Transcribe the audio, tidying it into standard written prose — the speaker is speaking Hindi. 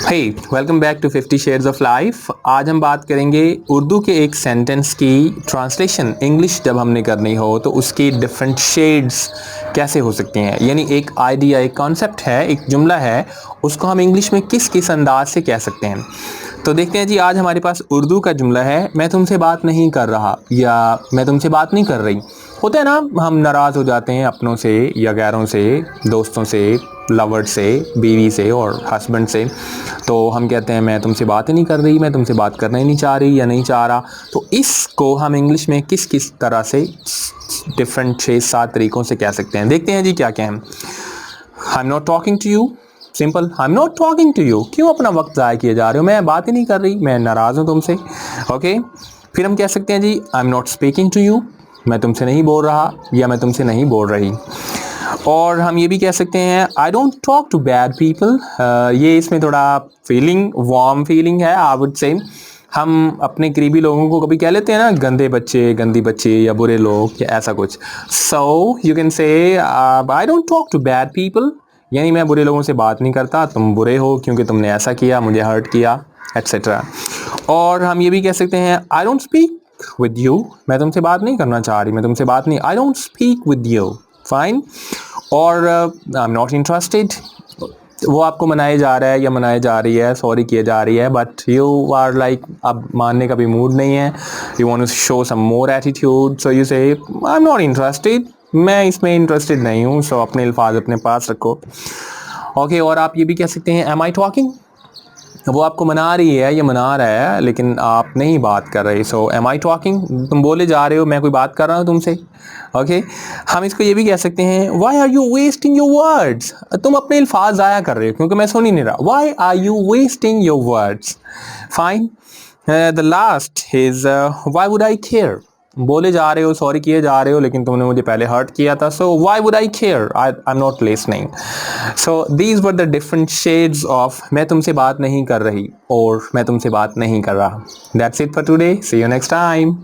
Hey welcome back to 50 shades of life. आज हम बात करेंगे उर्दू के एक सेंटेंस की ट्रांसलेशन इंग्लिश जब हमने करनी हो तो उसकी डिफरेंट शेड्स कैसे हो सकती हैं। यानी एक आइडिया, एक कॉन्सेप्ट है, एक जुमला है, उसको हम इंग्लिश में किस किस अंदाज से कह सकते हैं। तो देखते हैं जी, आज हमारे पास उर्दू का जुमला है, मैं तुमसे बात नहीं कर रहा या मैं तुमसे बात नहीं कर रही। होता है ना, हम नाराज़ हो जाते हैं अपनों से या गैरों से, दोस्तों से, लवर से, बीवी से और हस्बैंड से। तो हम कहते हैं मैं तुमसे बात ही नहीं कर रही, मैं तुमसे बात करना ही नहीं चाह रही या नहीं चाह रहा। तो इसको हम इंग्लिश में किस किस तरह से डिफरेंट 6-7 तरीक़ों से कह सकते हैं। देखते हैं जी क्या क्या है। I am not talking to you, simple, I am not talking to you. क्यों अपना वक्त ज़ाया किए जा रहे हो, मैं बात ही नहीं कर रही, मैं नाराज़ हूँ तुमसे। ओके, फिर हम कह सकते हैं जी I am not speaking to you, मैं तुमसे नहीं बोल रहा या मैं तुमसे नहीं बोल रही। और हम ये भी कह सकते हैं I don't talk to bad people. ये इसमें थोड़ा फीलिंग, वार्म फीलिंग है, आई वुड से। हम अपने करीबी लोगों को कभी कह लेते हैं ना गंदे बच्चे, गंदी बच्ची या बुरे लोग या ऐसा कुछ। सो you can say I don't talk to bad people, यानी मैं बुरे लोगों से बात नहीं करता, तुम बुरे हो क्योंकि तुमने ऐसा किया, मुझे हर्ट किया, एट्सेट्रा। और हम ये भी कह सकते हैं I don't speak with you, मैं तुमसे बात नहीं करना चाह रही, मैं तुमसे बात नहीं, I don't speak with you, fine. और आई एम नॉट इंटरेस्टेड, वो आपको मनाया जा रहा है या मनाई जा रही है, सॉरी किए जा रही है, बट यू आर लाइक अब मानने का भी मूड नहीं है, you want to show some more attitude, so you say I am not interested, मैं इसमें इंटरेस्टेड नहीं हूँ। सो अपने अल्फाज अपने पास रखो। ओके, और आप ये भी कह सकते हैं एम आई टॉकिंग, वो आपको मना रही है या मना रहा है लेकिन आप नहीं बात कर रहे। सो एम आई टॉकिंग, तुम बोले जा रहे हो, मैं कोई बात कर रहा हूँ तुमसे। ओके, हम इसको ये भी कह सकते हैं why are you wasting your words, तुम अपने अल्फाज ज़ाया कर रहे हो क्योंकि मैं सुन ही नहीं रहा। Why are you wasting your words, fine. The last is why would I care, बोले जा रहे हो, सॉरी किए जा रहे हो, लेकिन तुमने मुझे पहले हर्ट किया था, so why would I care, I am not listening. So these were the different shades of मैं तुमसे बात नहीं कर रही और मैं तुमसे बात नहीं कर रहा। That's it for today, see you next time.